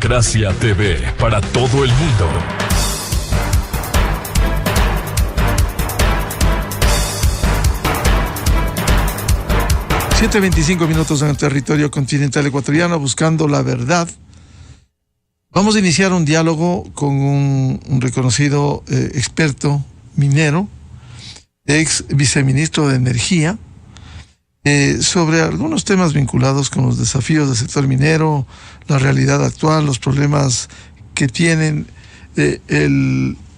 Democracia TV, para todo el mundo. Siete 25 minutos en el territorio continental ecuatoriano, buscando la verdad. Vamos a iniciar un diálogo con un reconocido experto minero, ex viceministro de Energía, sobre algunos temas vinculados con los desafíos del sector minero, la realidad actual, los problemas que tienen,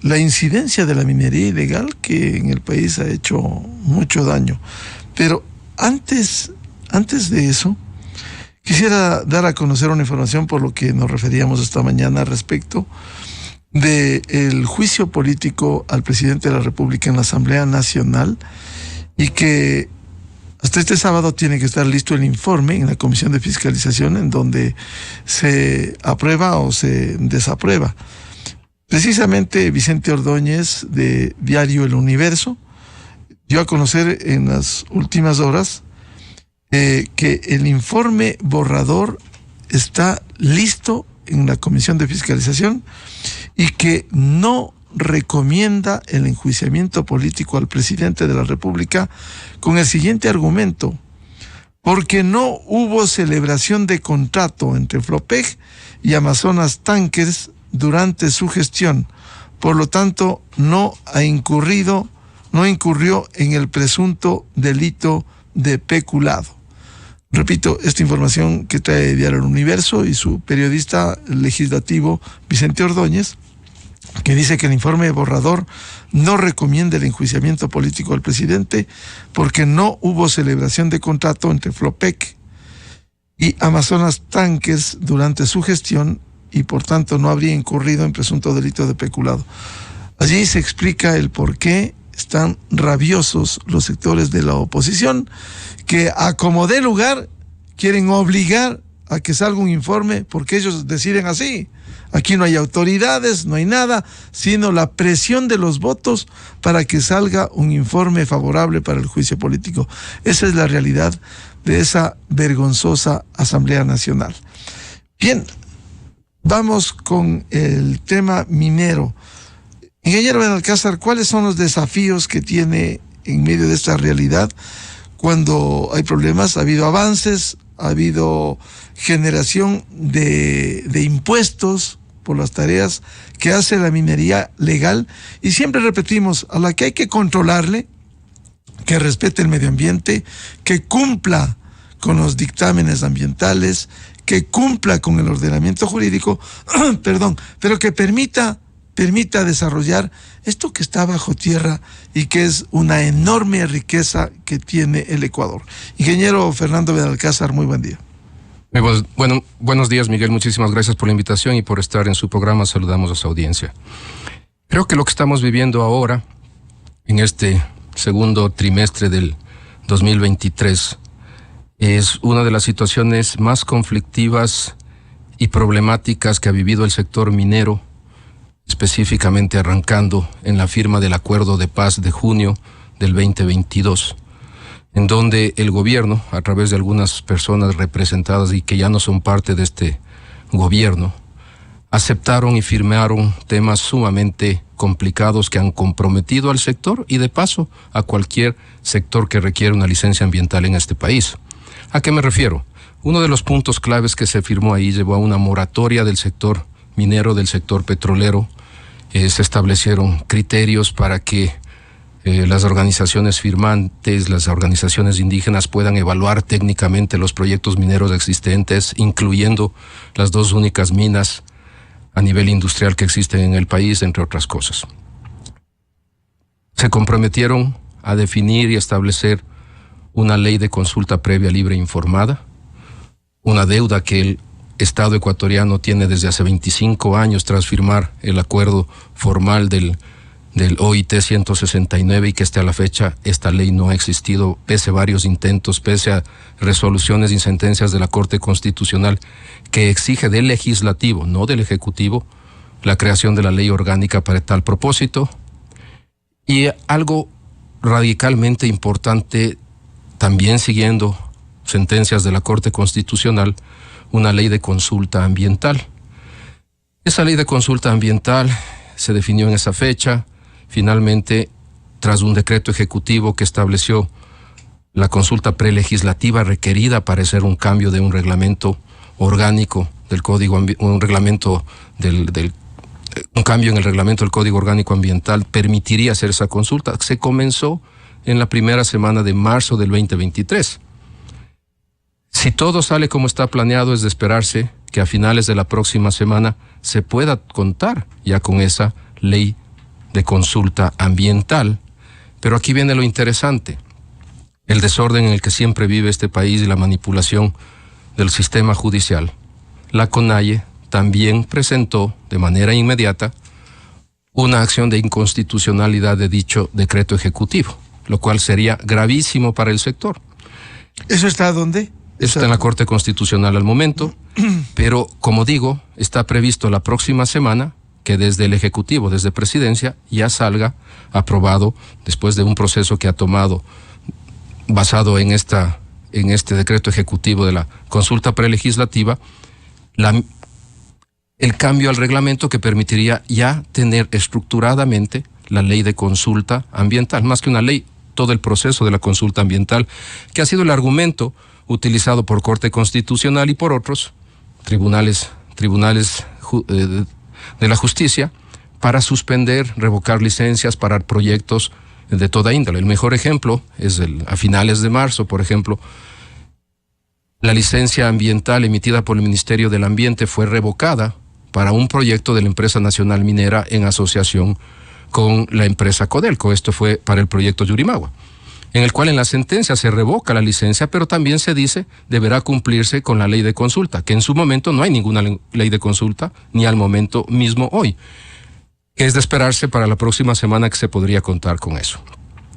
la incidencia de la minería ilegal, que en el país ha hecho mucho daño. Pero antes de eso, quisiera dar a conocer una información por lo que nos referíamos esta mañana respecto del juicio político al presidente de la República en la Asamblea Nacional, y que hasta este sábado tiene que estar listo el informe en la Comisión de Fiscalización, en donde se aprueba o se desaprueba. Precisamente Vicente Ordóñez, de Diario El Universo, dio a conocer en las últimas horas que el informe borrador está listo en la Comisión de Fiscalización y que no recomienda el enjuiciamiento político al presidente de la República con el siguiente argumento: porque no hubo celebración de contrato entre Flopec y Amazonas Tankers durante su gestión, por lo tanto no incurrió en el presunto delito de peculado. Repito, esta información que trae Diario El Universo y su periodista legislativo Vicente Ordóñez, que dice que el informe borrador no recomienda el enjuiciamiento político al presidente porque no hubo celebración de contrato entre Flopec y Amazonas Tankers durante su gestión y por tanto no habría incurrido en presunto delito de peculado. Allí se explica el por qué están rabiosos los sectores de la oposición, que a como dé lugar quieren obligar a que salga un informe porque ellos deciden así. Aquí no hay autoridades, no hay nada, sino la presión de los votos para que salga un informe favorable para el juicio político. Esa es la realidad de esa vergonzosa Asamblea Nacional. Bien, vamos con el tema minero. Ingeniero Benalcázar, ¿cuáles son los desafíos que tiene en medio de esta realidad cuando hay problemas? Ha habido avances, ha habido generación de impuestos por las tareas que hace la minería legal, y siempre repetimos, a la que hay que controlarle, que respete el medio ambiente, que cumpla con los dictámenes ambientales, que cumpla con el ordenamiento jurídico, pero que permita desarrollar esto que está bajo tierra y que es una enorme riqueza que tiene el Ecuador. Ingeniero Fernando Benalcázar, muy buen día. Bueno, buenos días, Miguel. Muchísimas gracias por la invitación y por estar en su programa. Saludamos a su audiencia. Creo que lo que estamos viviendo ahora, en este segundo trimestre del 2023, es una de las situaciones más conflictivas y problemáticas que ha vivido el sector minero, específicamente arrancando en la firma del Acuerdo de Paz de junio del 2022, en donde el gobierno, a través de algunas personas representadas y que ya no son parte de este gobierno, aceptaron y firmaron temas sumamente complicados que han comprometido al sector y de paso a cualquier sector que requiere una licencia ambiental en este país. ¿A qué me refiero? Uno de los puntos claves que se firmó ahí llevó a una moratoria del sector minero, del sector petrolero. Se establecieron criterios para que las organizaciones firmantes, las organizaciones indígenas puedan evaluar técnicamente los proyectos mineros existentes, incluyendo las dos únicas minas a nivel industrial que existen en el país, entre otras cosas. Se comprometieron a definir y establecer una ley de consulta previa, libre e informada, una deuda que el Estado ecuatoriano tiene desde hace 25 años tras firmar el acuerdo formal del OIT 169 y que hasta la fecha esta ley no ha existido, pese a varios intentos, pese a resoluciones y sentencias de la Corte Constitucional que exige del legislativo, no del ejecutivo, la creación de la ley orgánica para tal propósito. Y algo radicalmente importante, también siguiendo sentencias de la Corte Constitucional, una ley de consulta ambiental. Esa ley de consulta ambiental se definió en esa fecha. Finalmente, tras un decreto ejecutivo que estableció la consulta prelegislativa requerida para hacer un cambio de un reglamento orgánico del Código, un cambio en el reglamento del Código Orgánico Ambiental permitiría hacer esa consulta. Se comenzó en la primera semana de marzo del 2023. Si todo sale como está planeado, es de esperarse que a finales de la próxima semana se pueda contar ya con esa ley de consulta ambiental. Pero aquí viene lo interesante: el desorden en el que siempre vive este país y la manipulación del sistema judicial. La CONAIE también presentó de manera inmediata una acción de inconstitucionalidad de dicho decreto ejecutivo, lo cual sería gravísimo para el sector. ¿Eso está dónde? Eso está en la Corte Constitucional al momento, pero como digo, está previsto la próxima semana que desde el Ejecutivo, desde Presidencia, ya salga aprobado, después de un proceso que ha tomado basado en este decreto ejecutivo de la consulta prelegislativa, el cambio al reglamento que permitiría ya tener estructuradamente la ley de consulta ambiental, más que una ley, todo el proceso de la consulta ambiental, que ha sido el argumento utilizado por Corte Constitucional y por otros tribunales de la justicia para suspender, revocar licencias, parar proyectos de toda índole. El mejor ejemplo es a finales de marzo, por ejemplo, la licencia ambiental emitida por el Ministerio del Ambiente fue revocada para un proyecto de la empresa nacional minera en asociación con la empresa Codelco. Esto fue para el proyecto Yurimagua, en el cual en la sentencia se revoca la licencia, pero también se dice deberá cumplirse con la ley de consulta, que en su momento no hay ninguna ley de consulta, ni al momento mismo hoy. Es de esperarse para la próxima semana que se podría contar con eso.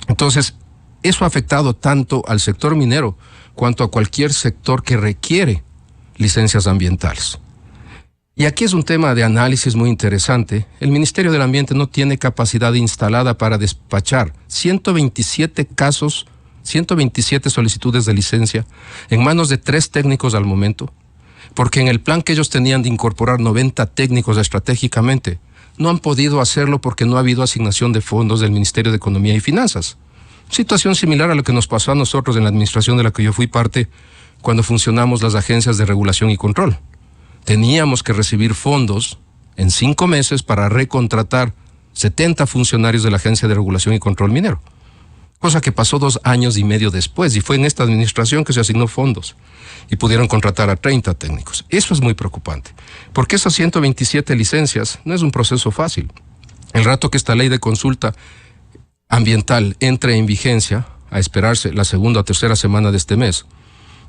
Entonces, eso ha afectado tanto al sector minero cuanto a cualquier sector que requiere licencias ambientales. Y aquí es un tema de análisis muy interesante. El Ministerio del Ambiente no tiene capacidad instalada para despachar 127 casos, 127 solicitudes de licencia en manos de 3 técnicos al momento, porque en el plan que ellos tenían de incorporar 90 técnicos estratégicamente, no han podido hacerlo porque no ha habido asignación de fondos del Ministerio de Economía y Finanzas. Situación similar a lo que nos pasó a nosotros en la administración de la que yo fui parte cuando funcionamos las agencias de regulación y control. Teníamos que recibir fondos en 5 meses para recontratar 70 funcionarios de la Agencia de Regulación y Control Minero, cosa que pasó 2 años y medio después, y fue en esta administración que se asignó fondos y pudieron contratar a 30 técnicos. Eso es muy preocupante, porque esas 127 licencias no es un proceso fácil. El rato que esta ley de consulta ambiental entre en vigencia, a esperarse la segunda o tercera semana de este mes,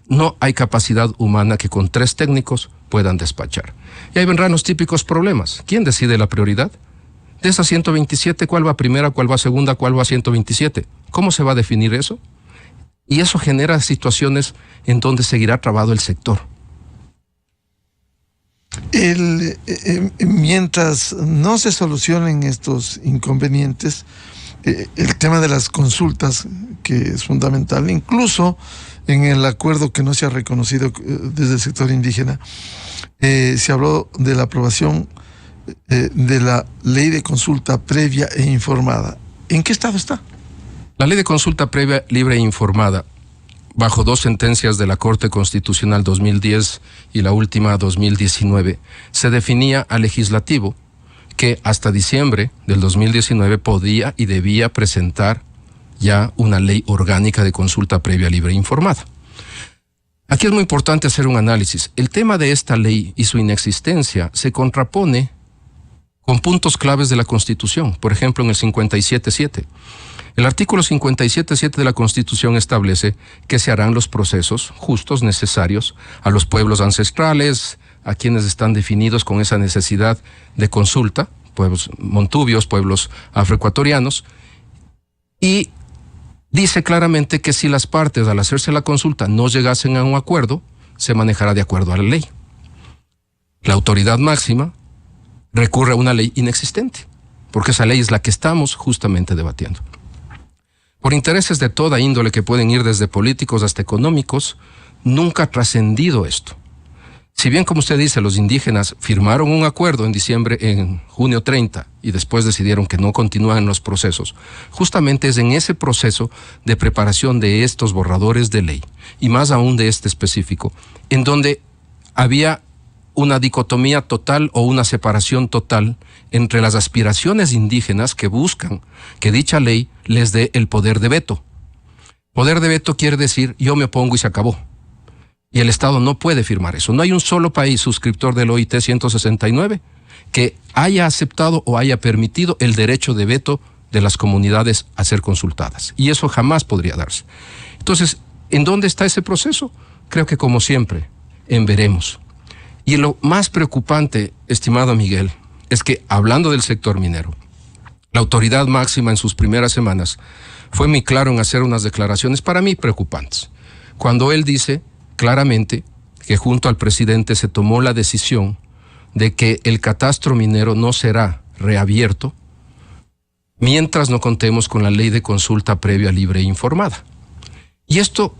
no hay capacidad humana que con 3 técnicos puedan despachar. Y ahí vendrán los típicos problemas. ¿Quién decide la prioridad? De esas 127, ¿cuál va primera, cuál va segunda, cuál va 127? ¿Cómo se va a definir eso? Y eso genera situaciones en donde seguirá trabado el sector. Mientras no se solucionen estos inconvenientes, el tema de las consultas, que es fundamental, incluso en el acuerdo que no se ha reconocido desde el sector indígena, se habló de la aprobación de la ley de consulta previa e informada. ¿En qué estado está? La ley de consulta previa, libre e informada, bajo 2 sentencias de la Corte Constitucional 2010 y la última 2019, se definía al legislativo que hasta diciembre del 2019 podía y debía presentar ya una ley orgánica de consulta previa, libre e informada. Aquí es muy importante hacer un análisis. El tema de esta ley y su inexistencia se contrapone con puntos claves de la Constitución. Por ejemplo, en el 57.7. El artículo 57.7 de la Constitución establece que se harán los procesos justos necesarios a los pueblos ancestrales, a quienes están definidos con esa necesidad de consulta, pueblos montubios, pueblos afroecuatorianos, y dice claramente que si las partes al hacerse la consulta no llegasen a un acuerdo, se manejará de acuerdo a la ley. La autoridad máxima recurre a una ley inexistente, porque esa ley es la que estamos justamente debatiendo. Por intereses de toda índole que pueden ir desde políticos hasta económicos, nunca ha trascendido esto. si bien, como usted dice, los indígenas firmaron un acuerdo en junio 30, y después decidieron que no continúan los procesos, justamente es en ese proceso de preparación de estos borradores de ley, y más aún de este específico, en donde había una dicotomía total o una separación total entre las aspiraciones indígenas que buscan que dicha ley les dé el poder de veto. Poder de veto quiere decir yo me opongo y se acabó. Y el Estado no puede firmar eso. No hay un solo país suscriptor del OIT 169 que haya aceptado o haya permitido el derecho de veto de las comunidades a ser consultadas. Y eso jamás podría darse. Entonces, ¿en dónde está ese proceso? Creo que, como siempre, en veremos. Y lo más preocupante, estimado Miguel, es que, hablando del sector minero, la autoridad máxima en sus primeras semanas fue muy claro en hacer unas declaraciones para mí preocupantes. Cuando él dice claramente que junto al presidente se tomó la decisión de que el catastro minero no será reabierto mientras no contemos con la ley de consulta previa, libre e informada. Y esto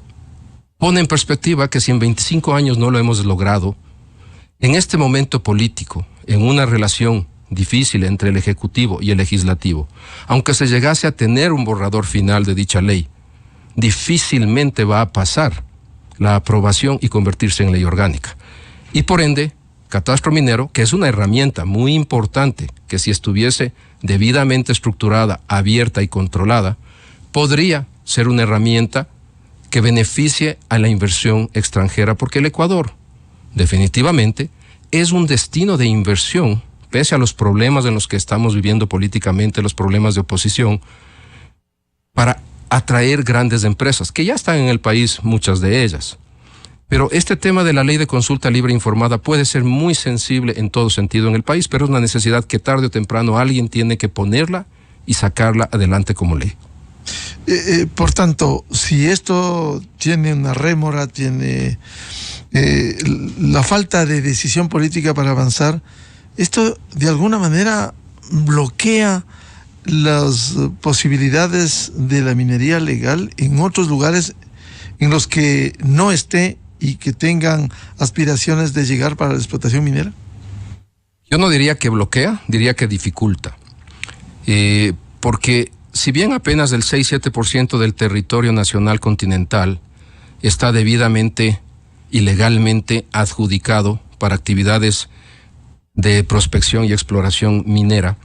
pone en perspectiva que si en 25 años no lo hemos logrado, en este momento político, en una relación difícil entre el Ejecutivo y el Legislativo, aunque se llegase a tener un borrador final de dicha ley, difícilmente va a pasar la aprobación y convertirse en ley orgánica. Y por ende, catastro minero, que es una herramienta muy importante, que si estuviese debidamente estructurada, abierta y controlada, podría ser una herramienta que beneficie a la inversión extranjera, porque el Ecuador, definitivamente, es un destino de inversión, pese a los problemas en los que estamos viviendo políticamente, los problemas de oposición, para atraer grandes empresas, que ya están en el país, muchas de ellas. Pero este tema de la ley de consulta libre e informada puede ser muy sensible en todo sentido en el país, pero es una necesidad que tarde o temprano alguien tiene que ponerla y sacarla adelante como ley. Por tanto, si esto tiene una rémora, tiene la falta de decisión política para avanzar, esto de alguna manera bloquea las posibilidades de la minería legal en otros lugares en los que no esté y que tengan aspiraciones de llegar para la explotación minera. Yo no diría que bloquea, diría que dificulta. Porque si bien apenas el 6-7% del territorio nacional continental está debidamente y legalmente adjudicado para actividades de prospección y exploración minera,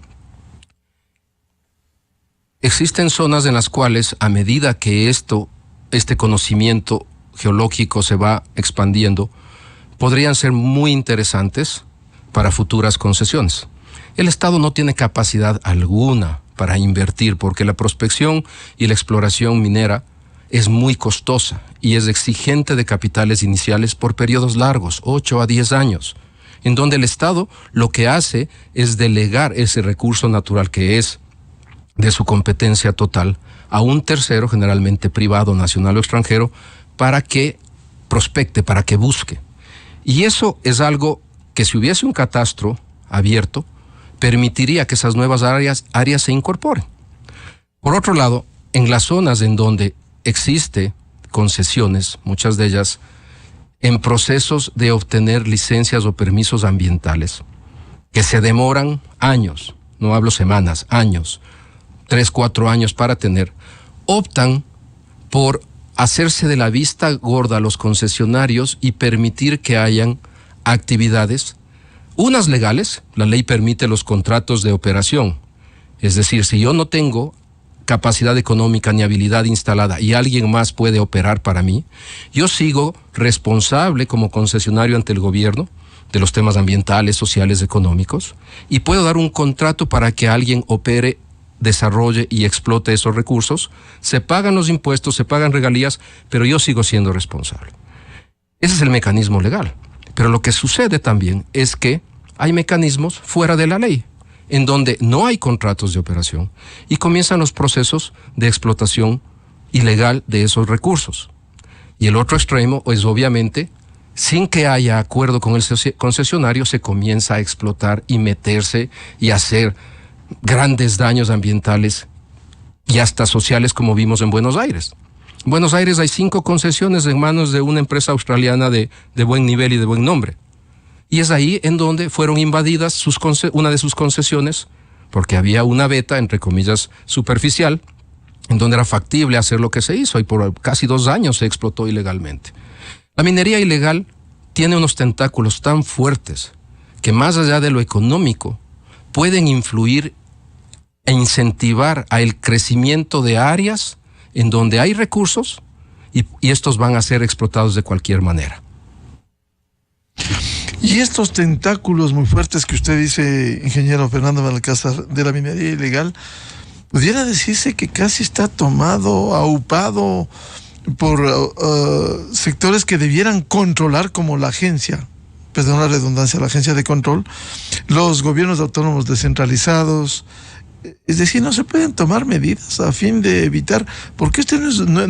existen zonas en las cuales, a medida que este conocimiento geológico se va expandiendo, podrían ser muy interesantes para futuras concesiones. El Estado no tiene capacidad alguna para invertir, porque la prospección y la exploración minera es muy costosa y es exigente de capitales iniciales por periodos largos, 8 a 10 años, en donde el Estado lo que hace es delegar ese recurso natural que es de su competencia total a un tercero, generalmente privado, nacional o extranjero, para que prospecte, para que busque. Y eso es algo que, si hubiese un catastro abierto, permitiría que esas nuevas áreas se incorporen. Por otro lado, en las zonas en donde existe concesiones, muchas de ellas en procesos de obtener licencias o permisos ambientales, que se demoran años, no hablo semanas, años, 3-4 años para tener, optan por hacerse de la vista gorda a los concesionarios y permitir que hayan actividades, unas legales. La ley permite los contratos de operación, es decir, si yo no tengo capacidad económica ni habilidad instalada y alguien más puede operar para mí, yo sigo responsable como concesionario ante el gobierno de los temas ambientales, sociales, económicos, y puedo dar un contrato para que alguien opere, desarrolle y explote esos recursos. Se pagan los impuestos, se pagan regalías, pero yo sigo siendo responsable. Ese es el mecanismo legal. Pero lo que sucede también es que hay mecanismos fuera de la ley, en donde no hay contratos de operación y comienzan los procesos de explotación ilegal de esos recursos. Y el otro extremo es, obviamente, sin que haya acuerdo con el concesionario, se comienza a explotar y meterse y hacer grandes daños ambientales y hasta sociales, como vimos en Buenos Aires. En Buenos Aires hay 5 concesiones en manos de una empresa australiana de buen nivel y de buen nombre. Y es ahí en donde fueron invadidas una de sus concesiones, porque había una veta, entre comillas, superficial, en donde era factible hacer lo que se hizo, y por casi 2 años se explotó ilegalmente. La minería ilegal tiene unos tentáculos tan fuertes que, más allá de lo económico, pueden influir e incentivar el crecimiento de áreas en donde hay recursos y estos van a ser explotados de cualquier manera. Y estos tentáculos muy fuertes que usted dice, ingeniero Fernando Benalcázar, de la minería ilegal, pudiera decirse que casi está tomado, aupado por sectores que debieran controlar, como la agencia, perdón la redundancia, la agencia de control, los gobiernos autónomos descentralizados. Es decir, no se pueden tomar medidas a fin de evitar, porque este no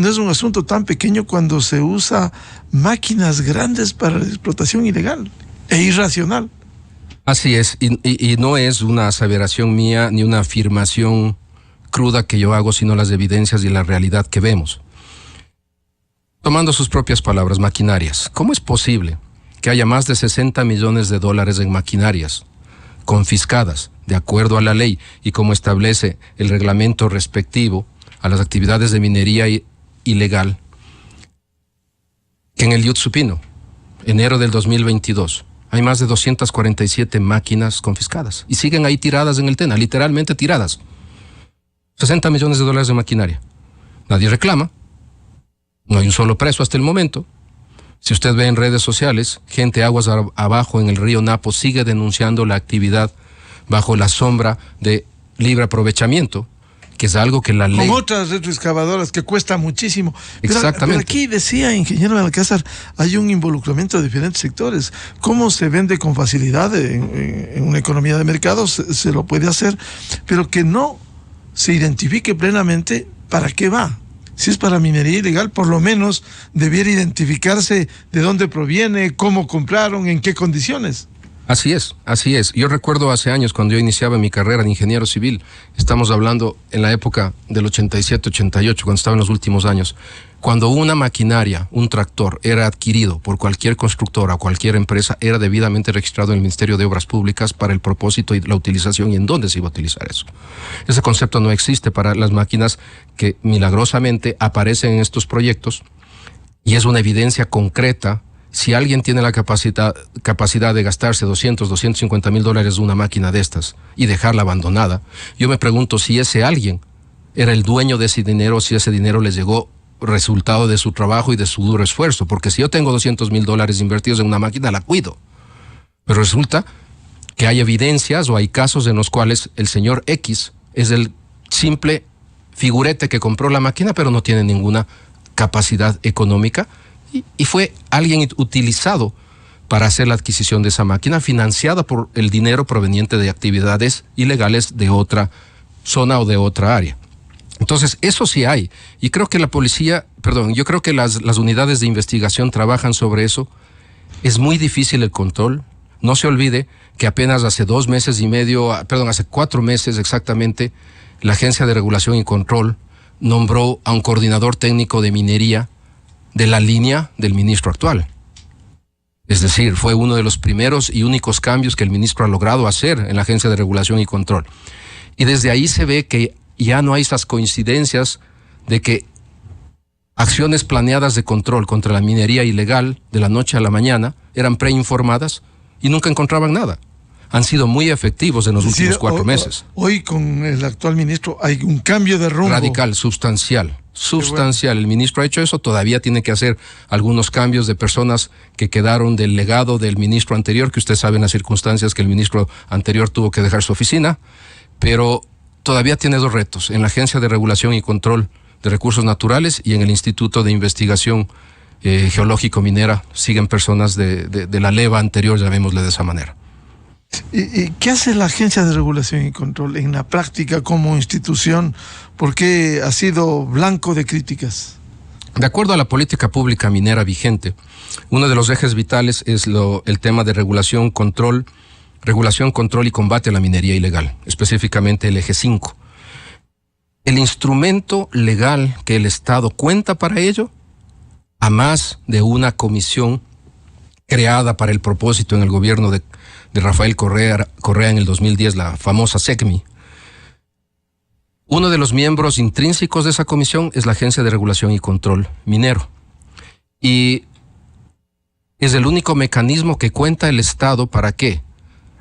es un asunto tan pequeño cuando se usa máquinas grandes para la explotación ilegal e irracional. Así es, y no es una aseveración mía ni una afirmación cruda que yo hago, sino las evidencias y la realidad que vemos. Tomando sus propias palabras, maquinarias. ¿Cómo es posible que haya más de $60 millones en maquinarias confiscadas de acuerdo a la ley y como establece el reglamento respectivo a las actividades de minería ilegal, que en el Yutsupino, enero del 2022, hay más de 247 máquinas confiscadas y siguen ahí tiradas en el Tena, literalmente tiradas? $60 millones de maquinaria. Nadie reclama. No hay un solo preso hasta el momento. Si usted ve en redes sociales, gente aguas abajo en el río Napo sigue denunciando la actividad bajo la sombra de libre aprovechamiento, que es algo que la ley... Con otras retroexcavadoras que cuesta muchísimo. Exactamente. Pero aquí decía, ingeniero Benalcázar, hay un involucramiento de diferentes sectores. ¿Cómo se vende con facilidad en una economía de mercado? Se lo puede hacer, pero que no se identifique plenamente para qué va. Si es para minería ilegal, por lo menos debiera identificarse de dónde proviene, cómo compraron, en qué condiciones. Así es, así es. Yo recuerdo hace años, cuando yo iniciaba mi carrera de ingeniero civil, estamos hablando en la época del 87, 88, cuando estaba en los últimos años, cuando una maquinaria, un tractor, era adquirido por cualquier constructora o cualquier empresa, era debidamente registrado en el Ministerio de Obras Públicas para el propósito y la utilización y en dónde se iba a utilizar eso. Ese concepto no existe para las máquinas que milagrosamente aparecen en estos proyectos, y es una evidencia concreta. Si alguien tiene la capacidad de gastarse $250,000 de una máquina de estas y dejarla abandonada, yo me pregunto si ese alguien era el dueño de ese dinero, si ese dinero les llegó resultado de su trabajo y de su duro esfuerzo. Porque si yo tengo $200,000 invertidos en una máquina, la cuido. Pero resulta que hay evidencias o hay casos en los cuales el señor X es el simple figurete que compró la máquina, pero no tiene ninguna capacidad económica, y fue alguien utilizado para hacer la adquisición de esa máquina, financiada por el dinero proveniente de actividades ilegales de otra zona o de otra área. Entonces, eso sí hay. Y creo que yo creo que las unidades de investigación trabajan sobre eso. Es muy difícil el control. No se olvide que apenas hace 4 meses exactamente, la Agencia de Regulación y Control nombró a un coordinador técnico de minería de la línea del ministro actual. Es decir, fue uno de los primeros y únicos cambios que el ministro ha logrado hacer en la Agencia de Regulación y Control. Y desde ahí se ve que ya no hay esas coincidencias de que acciones planeadas de control contra la minería ilegal de la noche a la mañana eran preinformadas y nunca encontraban nada. Han sido muy efectivos en los últimos 4 meses. Hoy con el actual ministro hay un cambio de rumbo. Radical, sustancial. Bueno. El ministro ha hecho eso, todavía tiene que hacer algunos cambios de personas que quedaron del legado del ministro anterior, que usted sabe en las circunstancias que el ministro anterior tuvo que dejar su oficina, pero todavía tiene 2 retos, en la Agencia de Regulación y Control de Recursos Naturales y en el Instituto de Investigación Geológico-Minera. Siguen personas de la leva anterior, llamémosle de esa manera. ¿Y qué hace la Agencia de Regulación y Control en la práctica como institución? ¿Por qué ha sido blanco de críticas? De acuerdo a la política pública minera vigente, uno de los ejes vitales es el tema de regulación, control y combate a la minería ilegal, específicamente el eje 5. El instrumento legal que el Estado cuenta para ello, a más de una comisión creada para el propósito en el gobierno de Rafael Correa en el 2010, la famosa SECMI. Uno de los miembros intrínsecos de esa comisión es la Agencia de Regulación y Control Minero. Y es el único mecanismo que cuenta el Estado para que,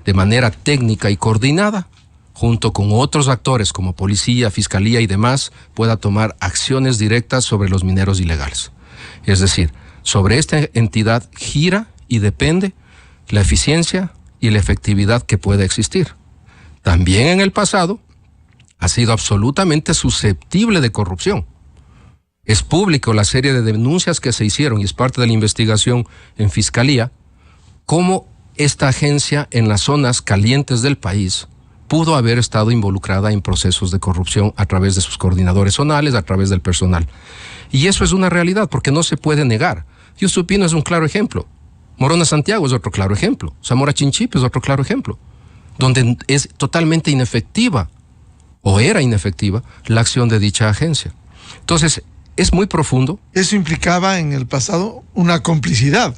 de manera técnica y coordinada, junto con otros actores como policía, fiscalía y demás, pueda tomar acciones directas sobre los mineros ilegales. Es decir, sobre esta entidad gira y depende la eficiencia y la efectividad que pueda existir. También en el pasado ha sido absolutamente susceptible de corrupción. Es público la serie de denuncias que se hicieron y es parte de la investigación en Fiscalía, cómo esta agencia en las zonas calientes del país pudo haber estado involucrada en procesos de corrupción a través de sus coordinadores zonales, a través del personal. Y eso es una realidad porque no se puede negar. Yusupino es un claro ejemplo. Morona Santiago es otro claro ejemplo. Zamora Chinchipe es otro claro ejemplo. Donde es totalmente inefectiva, o era inefectiva, la acción de dicha agencia. Entonces, es muy profundo. Eso implicaba en el pasado una complicidad.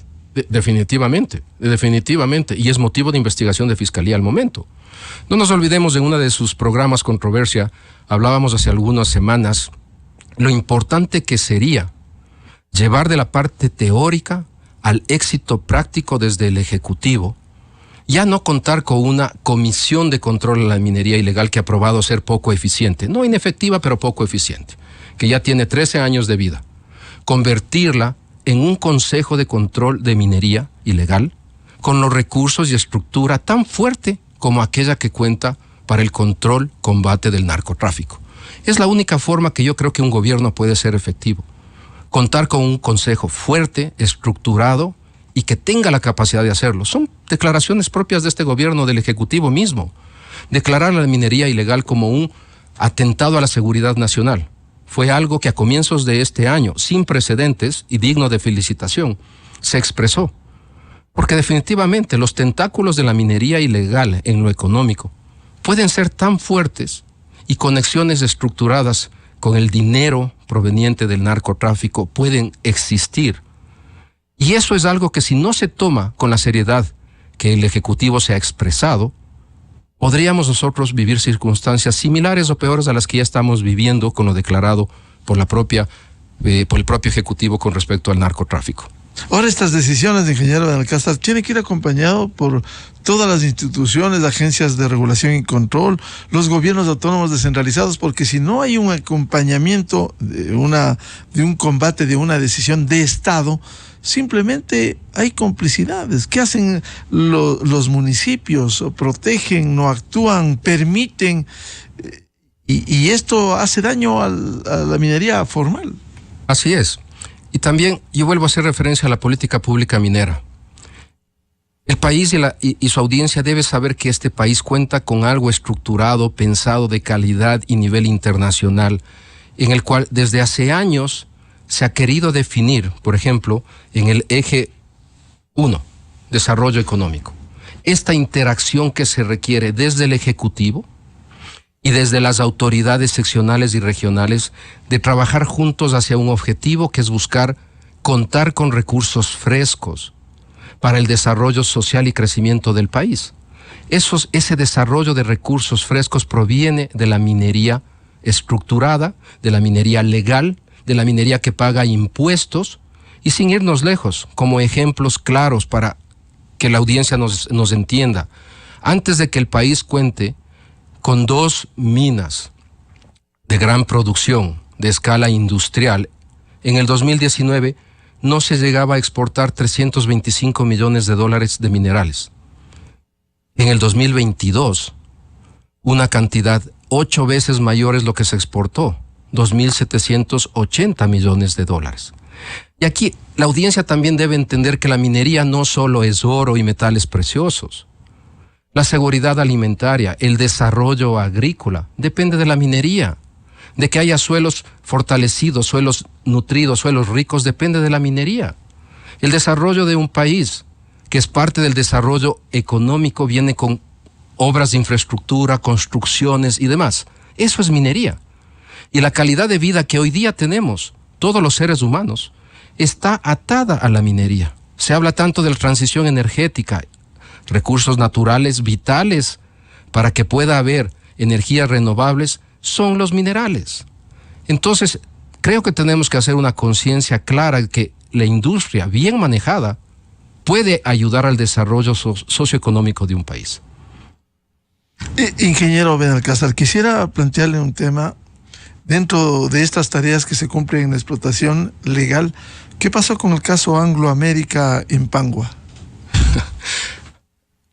Definitivamente. Y es motivo de investigación de Fiscalía al momento. No nos olvidemos, en uno de sus programas Controversia, hablábamos hace algunas semanas lo importante que sería llevar de la parte teórica al éxito práctico desde el Ejecutivo, ya no contar con una comisión de control a la minería ilegal que ha probado ser poco eficiente, no inefectiva, pero poco eficiente, que ya tiene 13 años de vida, convertirla en un consejo de control de minería ilegal con los recursos y estructura tan fuerte como aquella que cuenta para el control, combate del narcotráfico. Es la única forma que yo creo que un gobierno puede ser efectivo. Contar con un consejo fuerte, estructurado y que tenga la capacidad de hacerlo. Son declaraciones propias de este gobierno, del Ejecutivo mismo. Declarar la minería ilegal como un atentado a la seguridad nacional fue algo que a comienzos de este año, sin precedentes y digno de felicitación, se expresó. Porque definitivamente los tentáculos de la minería ilegal en lo económico pueden ser tan fuertes y conexiones estructuradas con el dinero proveniente del narcotráfico pueden existir. Y eso es algo que si no se toma con la seriedad que el Ejecutivo se ha expresado, podríamos nosotros vivir circunstancias similares o peores a las que ya estamos viviendo con lo declarado por por el propio Ejecutivo con respecto al narcotráfico. Ahora, estas decisiones de ingeniero Benalcázar tienen que ir acompañado por todas las instituciones, agencias de regulación y control, los gobiernos autónomos descentralizados, porque si no hay un acompañamiento de un combate, de una decisión de Estado, simplemente hay complicidades. ¿Qué hacen los municipios? ¿Protegen, no actúan, permiten? Y esto hace daño a la minería formal. Así es. Y también yo vuelvo a hacer referencia a la política pública minera. El país y su audiencia debe saber que este país cuenta con algo estructurado, pensado, de calidad y nivel internacional, en el cual desde hace años se ha querido definir, por ejemplo, en el eje 1, desarrollo económico, esta interacción que se requiere desde el Ejecutivo y desde las autoridades seccionales y regionales de trabajar juntos hacia un objetivo que es buscar contar con recursos frescos para el desarrollo social y crecimiento del país. Ese desarrollo de recursos frescos proviene de la minería estructurada, de la minería legal, de la minería que paga impuestos, y sin irnos lejos, como ejemplos claros para que la audiencia nos entienda. Antes de que el país cuente con 2 minas de gran producción, de escala industrial, en el 2019 no se llegaba a exportar $325 millones de minerales. En el 2022, una cantidad 8 veces mayor es lo que se exportó, $2.780 millones. Y aquí la audiencia también debe entender que la minería no solo es oro y metales preciosos. La seguridad alimentaria, el desarrollo agrícola, depende de la minería. De que haya suelos fortalecidos, suelos nutridos, suelos ricos, depende de la minería. El desarrollo de un país, que es parte del desarrollo económico, viene con obras de infraestructura, construcciones y demás. Eso es minería. Y la calidad de vida que hoy día tenemos, todos los seres humanos, está atada a la minería. Se habla tanto de la transición energética, recursos naturales vitales para que pueda haber energías renovables son los minerales. Entonces, creo que tenemos que hacer una conciencia clara de que la industria bien manejada puede ayudar al desarrollo socioeconómico de un país. Ingeniero Benalcázar, quisiera plantearle un tema dentro de estas tareas que se cumplen en la explotación legal. ¿Qué pasó con el caso Anglo América en Pangua?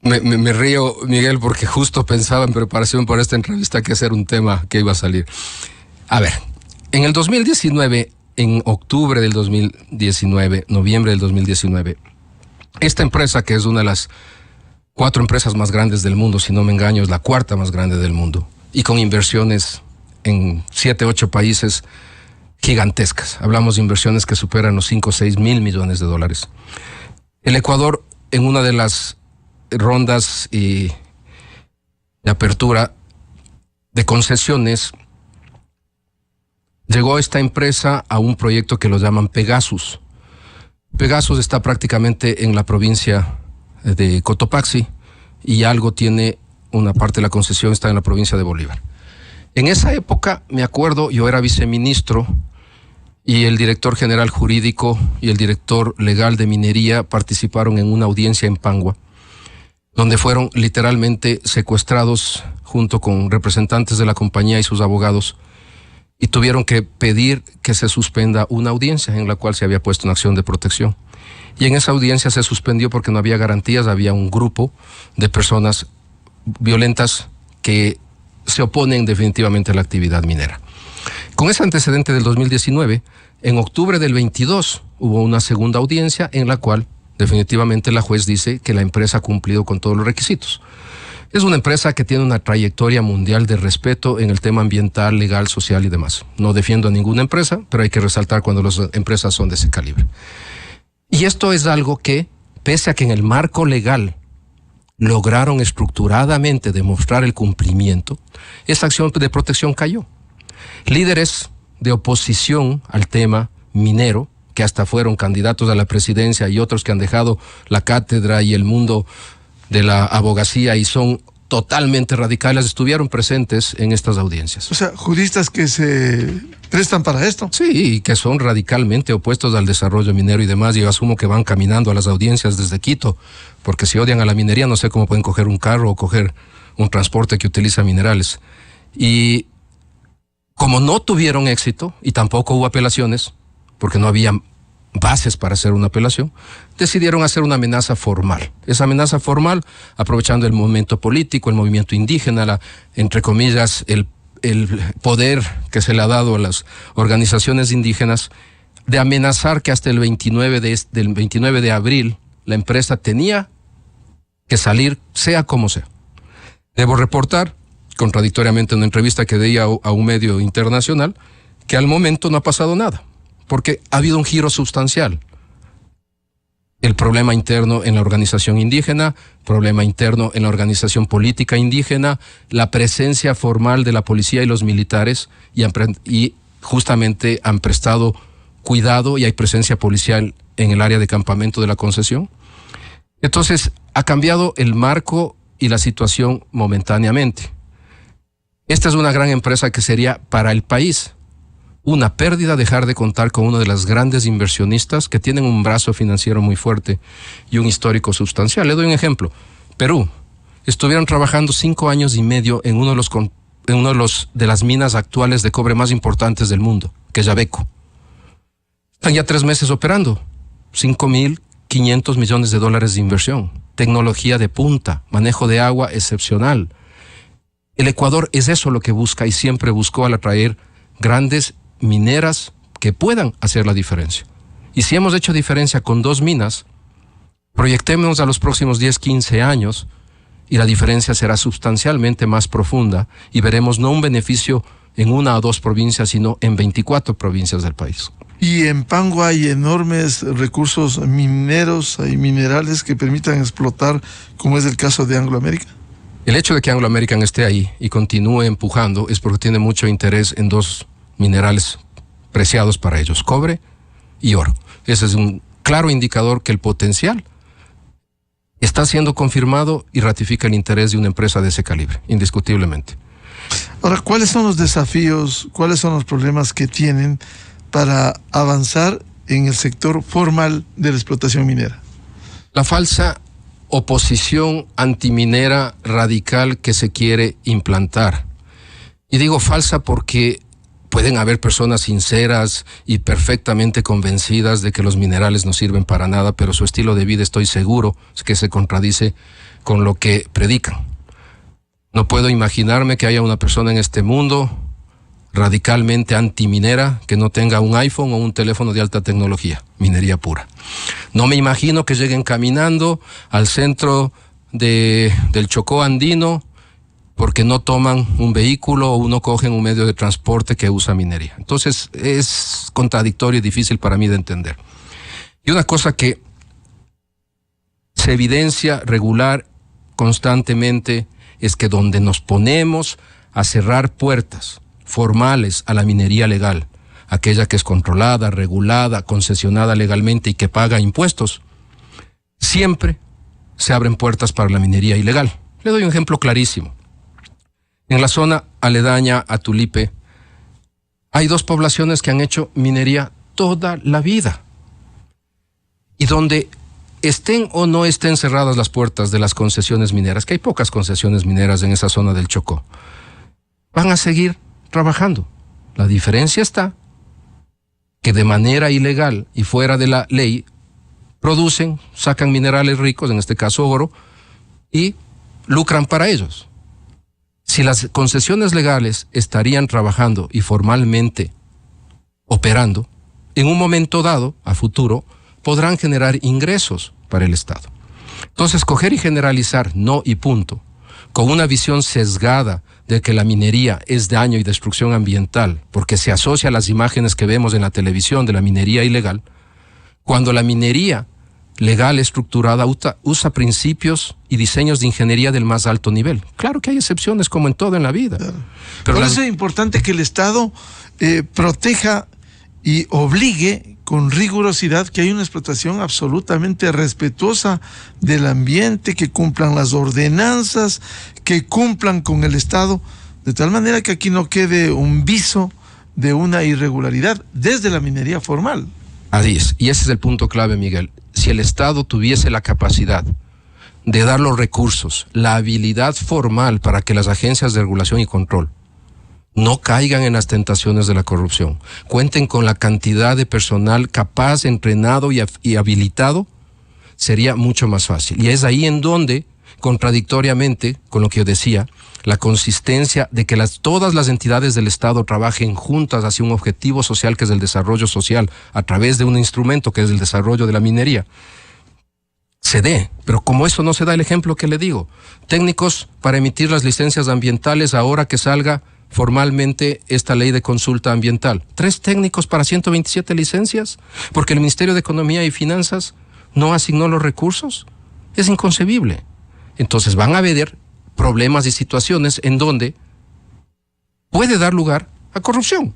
Me río, Miguel, porque justo pensaba en preparación para esta entrevista que ese era un tema que iba a salir. A ver, en el 2019, en octubre del 2019, noviembre del 2019, esta empresa, que es una de las 4 empresas más grandes del mundo, si no me engaño, es la 4ª más grande del mundo, y con inversiones en 7, 8 países gigantescas. Hablamos de inversiones que superan los 5 o 6 mil millones de dólares. El Ecuador, en una de las rondas de apertura de concesiones, llegó esta empresa a un proyecto que lo llaman Pegasus. Pegasus está prácticamente en la provincia de Cotopaxi y algo tiene, una parte de la concesión está en la provincia de Bolívar. En esa época, me acuerdo, yo era viceministro y el director general jurídico y el director legal de minería participaron en una audiencia en Pangua, donde fueron literalmente secuestrados junto con representantes de la compañía y sus abogados, y tuvieron que pedir que se suspenda una audiencia en la cual se había puesto una acción de protección. Y en esa audiencia se suspendió porque no había garantías, había un grupo de personas violentas que se oponen definitivamente a la actividad minera. Con ese antecedente del 2019, en octubre del 22 hubo una segunda audiencia en la cual definitivamente la juez dice que la empresa ha cumplido con todos los requisitos. Es una empresa que tiene una trayectoria mundial de respeto en el tema ambiental, legal, social y demás. No defiendo a ninguna empresa, pero hay que resaltar cuando las empresas son de ese calibre. Y esto es algo que, pese a que en el marco legal lograron estructuradamente demostrar el cumplimiento, esa acción de protección cayó. Líderes de oposición al tema minero, que hasta fueron candidatos a la presidencia, y otros que han dejado la cátedra y el mundo de la abogacía y son totalmente radicales, estuvieron presentes en estas audiencias. O sea, juristas que se prestan para esto. Sí, y que son radicalmente opuestos al desarrollo minero y demás. Yo asumo que van caminando a las audiencias desde Quito, porque si odian a la minería, no sé cómo pueden coger un carro o coger un transporte que utiliza minerales. Y como no tuvieron éxito y tampoco hubo apelaciones, porque no había bases para hacer una apelación, decidieron hacer una amenaza formal. Esa amenaza formal, aprovechando el momento político, el movimiento indígena, entre comillas, el poder que se le ha dado a las organizaciones indígenas, de amenazar que hasta el 29 de abril la empresa tenía que salir, sea como sea. Debo reportar, contradictoriamente en una entrevista que di a un medio internacional, que al momento no ha pasado nada, porque ha habido un giro sustancial. El problema interno en la organización indígena, problema interno en la organización política indígena, la presencia formal de la policía y los militares, y justamente han prestado cuidado y hay presencia policial en el área de campamento de la concesión. Entonces, ha cambiado el marco y la situación momentáneamente. Esta es una gran empresa que sería para el país una pérdida dejar de contar con una de las grandes inversionistas que tienen un brazo financiero muy fuerte y un histórico sustancial. Le doy un ejemplo. Perú. Estuvieron trabajando 5 años y medio en uno de las minas actuales de cobre más importantes del mundo, que es Yabeco. Están ya 3 meses operando. 5.500 millones de dólares de inversión. Tecnología de punta, manejo de agua excepcional. El Ecuador es eso lo que busca y siempre buscó al atraer grandes mineras que puedan hacer la diferencia. Y si hemos hecho diferencia con 2 minas, proyectémonos a los próximos 10, 15 años y la diferencia será sustancialmente más profunda y veremos no un beneficio en 1 o 2 provincias, sino en 24 provincias del país. Y en Pangua hay enormes recursos mineros, hay minerales que permitan explotar, como es el caso de Anglo América. El hecho de que Anglo American esté ahí y continúe empujando es porque tiene mucho interés en 2 minerales preciados para ellos, cobre y oro. Ese es un claro indicador que el potencial está siendo confirmado y ratifica el interés de una empresa de ese calibre, indiscutiblemente. Ahora, ¿cuáles son los desafíos, cuáles son los problemas que tienen para avanzar en el sector formal de la explotación minera? La falsa oposición antiminera radical que se quiere implantar. Y digo falsa porque pueden haber personas sinceras y perfectamente convencidas de que los minerales no sirven para nada, pero su estilo de vida estoy seguro que se contradice con lo que predican. No puedo imaginarme que haya una persona en este mundo radicalmente antiminera que no tenga un iPhone o un teléfono de alta tecnología, minería pura. No me imagino que lleguen caminando al centro del Chocó andino porque no toman un vehículo o no cogen un medio de transporte que usa minería. Entonces es contradictorio y difícil para mí de entender. Y una cosa que se evidencia regular constantemente es que donde nos ponemos a cerrar puertas formales a la minería legal, aquella que es controlada, regulada, concesionada legalmente y que paga impuestos, siempre se abren puertas para la minería ilegal. Le doy un ejemplo clarísimo. En la zona aledaña a Tulipe hay 2 poblaciones que han hecho minería toda la vida. Y donde estén o no estén cerradas las puertas de las concesiones mineras, que hay pocas concesiones mineras en esa zona del Chocó, van a seguir trabajando. La diferencia está que de manera ilegal y fuera de la ley producen, sacan minerales ricos, en este caso oro, y lucran para ellos. Si las concesiones legales estarían trabajando y formalmente operando, en un momento dado, a futuro, podrán generar ingresos para el Estado. Entonces, coger y generalizar no y punto, con una visión sesgada de que la minería es daño y destrucción ambiental, porque se asocia a las imágenes que vemos en la televisión de la minería ilegal, cuando la minería legal estructurada usa principios y diseños de ingeniería del más alto nivel. Claro que hay excepciones como en todo en la vida. Claro. Pero por eso es importante que el Estado proteja y obligue con rigurosidad que haya una explotación absolutamente respetuosa del ambiente, que cumplan las ordenanzas, que cumplan con el Estado, de tal manera que aquí no quede un viso de una irregularidad desde la minería formal. Así es, y ese es el punto clave, Miguel. Si el Estado tuviese la capacidad de dar los recursos, la habilidad formal para que las agencias de regulación y control no caigan en las tentaciones de la corrupción, cuenten con la cantidad de personal capaz, entrenado y habilitado, sería mucho más fácil. Y es ahí en donde, contradictoriamente con lo que yo decía, la consistencia de que todas las entidades del Estado trabajen juntas hacia un objetivo social que es el desarrollo social a través de un instrumento que es el desarrollo de la minería, se dé. Pero como eso no se da, el ejemplo que le digo, técnicos para emitir las licencias ambientales ahora que salga formalmente esta ley de consulta ambiental. 3 técnicos para 127 licencias, porque el Ministerio de Economía y Finanzas no asignó los recursos. Es inconcebible. Entonces van a haber problemas y situaciones en donde puede dar lugar a corrupción.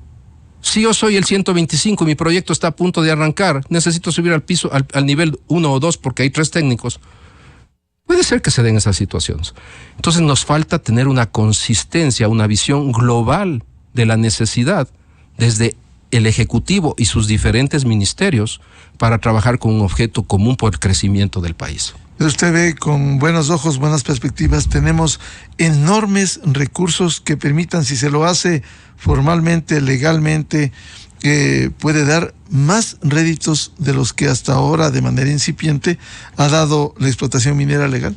Si yo soy el 125 y mi proyecto está a punto de arrancar, necesito subir al piso, al nivel 1 o 2 porque hay 3 técnicos. Puede ser que se den esas situaciones. Entonces nos falta tener una consistencia, una visión global de la necesidad desde el Ejecutivo y sus diferentes ministerios para trabajar con un objeto común por el crecimiento del país. Usted ve con buenos ojos, buenas perspectivas. Tenemos enormes recursos que permitan, si se lo hace formalmente, legalmente, puede dar más réditos de los que hasta ahora, de manera incipiente, ha dado la explotación minera legal.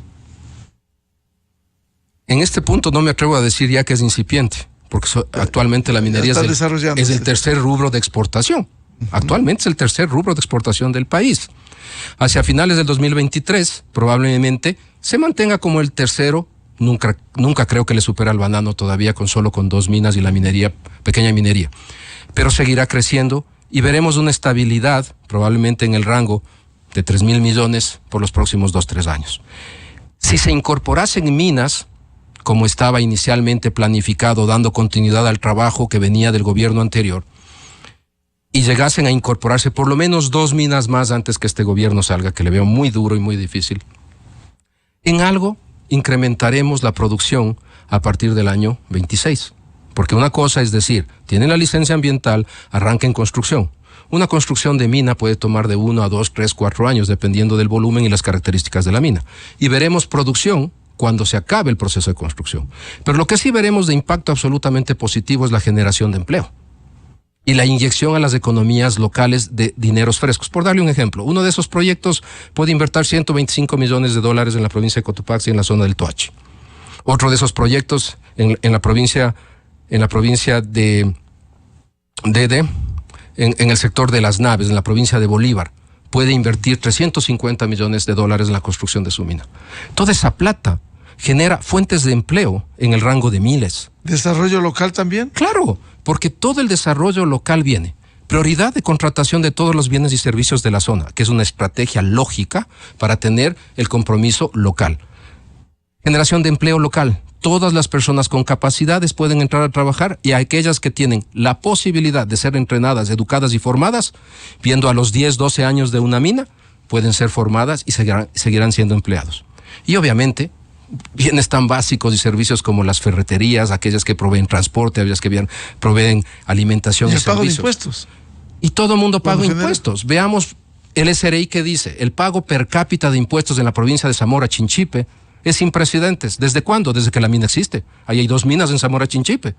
En este punto no me atrevo a decir ya que es incipiente, porque actualmente la minería es el tercer rubro de exportación. Actualmente es el tercer rubro de exportación del país. Hacia finales del 2023 probablemente se mantenga como el tercero. Nunca creo que le supera al banano todavía con 2 minas y la minería, pequeña minería. Pero seguirá creciendo y veremos una estabilidad probablemente en el rango de 3.000 millones por los próximos 2-3 años. Si se incorporasen minas, como estaba inicialmente planificado, dando continuidad al trabajo que venía del gobierno anterior, y llegasen a incorporarse por lo menos 2 minas más antes que este gobierno salga, que le veo muy duro y muy difícil, en algo incrementaremos la producción a partir del año 26. Porque una cosa es decir, tienen la licencia ambiental, arranquen construcción. Una construcción de mina puede tomar de 1 a 2, 3, 4 años, dependiendo del volumen y las características de la mina. Y veremos producción cuando se acabe el proceso de construcción. Pero lo que sí veremos de impacto absolutamente positivo es la generación de empleo y la inyección a las economías locales de dineros frescos. Por darle un ejemplo, uno de esos proyectos puede invertir $125 millones en la provincia de Cotopaxi, en la zona del Toachi. Otro de esos proyectos en la provincia de Dede, en el sector de las naves, en la provincia de Bolívar, puede invertir $350 millones en la construcción de su mina. Toda esa plata genera fuentes de empleo en el rango de miles. ¿Desarrollo local también? Claro, porque todo el desarrollo local viene. Prioridad de contratación de todos los bienes y servicios de la zona, que es una estrategia lógica para tener el compromiso local. Generación de empleo local. Todas las personas con capacidades pueden entrar a trabajar, y aquellas que tienen la posibilidad de ser entrenadas, educadas y formadas, viendo a los 10, 12 años de una mina, pueden ser formadas y seguirán siendo empleados. Y obviamente, bienes tan básicos y servicios como las ferreterías, aquellas que proveen transporte, aquellas que proveen alimentación y el pago servicios. de impuestos. Y todo el mundo paga impuestos. Veamos el SRI que dice, el pago per cápita de impuestos en la provincia de Zamora Chinchipe es sin precedentes. ¿Desde cuándo? Desde que la mina existe. Ahí hay 2 minas en Zamora Chinchipe.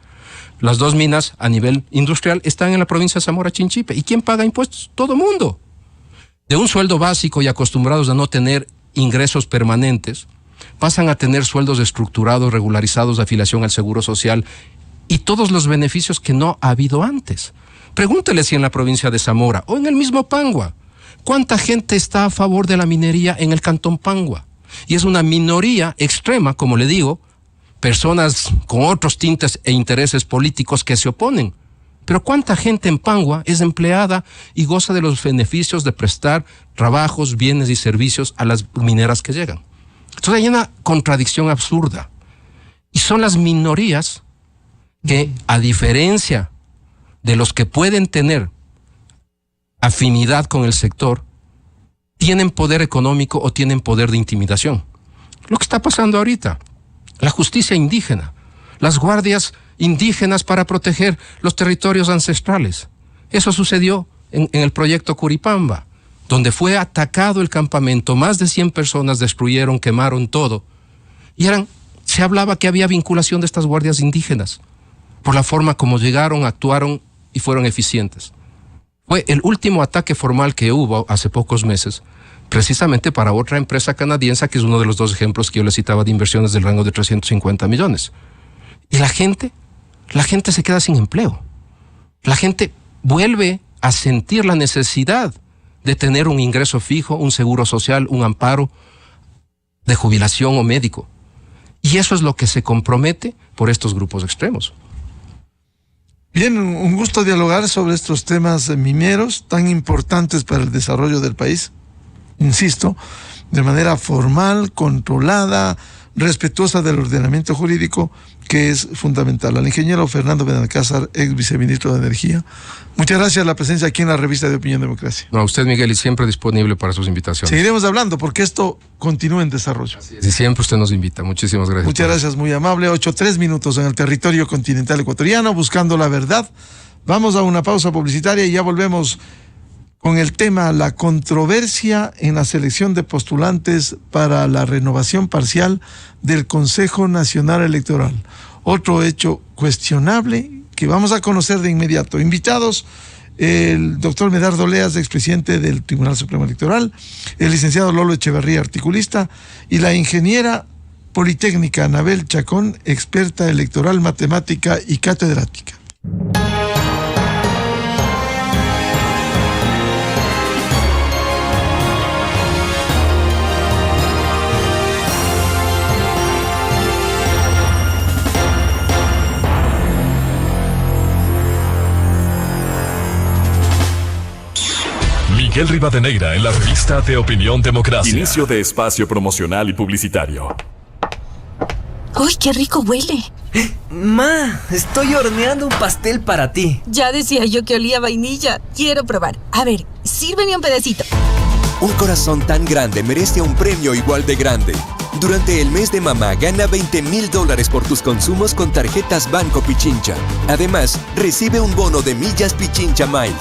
Las 2 minas a nivel industrial están en la provincia de Zamora Chinchipe. ¿Y quién paga impuestos? Todo mundo. De un sueldo básico y acostumbrados a no tener ingresos permanentes, pasan a tener sueldos estructurados, regularizados, de afiliación al Seguro Social y todos los beneficios que no ha habido antes. Pregúntele si en la provincia de Zamora o en el mismo Pangua, ¿cuánta gente está a favor de la minería en el cantón Pangua? Y es una minoría extrema, como le digo, personas con otros tintes e intereses políticos que se oponen. Pero ¿cuánta gente en Pangua es empleada y goza de los beneficios de prestar trabajos, bienes y servicios a las mineras que llegan? Entonces hay una contradicción absurda. Y son las minorías que, a diferencia de los que pueden tener afinidad con el sector, tienen poder económico o tienen poder de intimidación. Lo que está pasando ahorita, la justicia indígena, las guardias indígenas para proteger los territorios ancestrales. Eso sucedió en el proyecto Curipamba, donde fue atacado el campamento, más de 100 personas destruyeron, quemaron todo. Y se hablaba que había vinculación de estas guardias indígenas, por la forma como llegaron, actuaron y fueron eficientes. Fue el último ataque formal que hubo hace pocos meses, precisamente para otra empresa canadiense, que es uno de los 2 ejemplos que yo le citaba de inversiones del rango de 350 millones. Y la gente se queda sin empleo. La gente vuelve a sentir la necesidad de tener un ingreso fijo, un seguro social, un amparo de jubilación o médico. Y eso es lo que se compromete por estos grupos extremos. Bien, un gusto dialogar sobre estos temas mineros tan importantes para el desarrollo del país. Insisto, de manera formal, controlada, respetuosa del ordenamiento jurídico, que es fundamental. Al ingeniero Fernando Benalcázar, ex viceministro de Energía, muchas gracias por la presencia aquí en la revista de Opinión Democracia. No, a usted, Miguel, y siempre disponible para sus invitaciones. Seguiremos hablando porque esto continúa en desarrollo. Y siempre usted nos invita. Muchísimas gracias. Muchas gracias, muy amable. 8:03 minutos en el territorio continental ecuatoriano, buscando la verdad. Vamos a una pausa publicitaria y ya volvemos con el tema la controversia en la selección de postulantes para la renovación parcial del Consejo Nacional Electoral. Otro hecho cuestionable que vamos a conocer de inmediato. Invitados, el doctor Medardo Leas, expresidente del Tribunal Supremo Electoral, el licenciado Lolo Echeverría, articulista, y la ingeniera politécnica Anabel Chacón, experta electoral, matemática y catedrática. Miguel Rivadeneira en la revista de Opinión Democracia. Inicio de espacio promocional y publicitario. ¡Uy, qué rico huele! Ma, estoy horneando un pastel para ti. Ya decía yo que olía a vainilla. Quiero probar. A ver, sírveme un pedacito. Un corazón tan grande merece un premio igual de grande. Durante el mes de mamá, gana $20,000 por tus consumos con tarjetas Banco Pichincha. Además, recibe un bono de millas Pichincha Miles.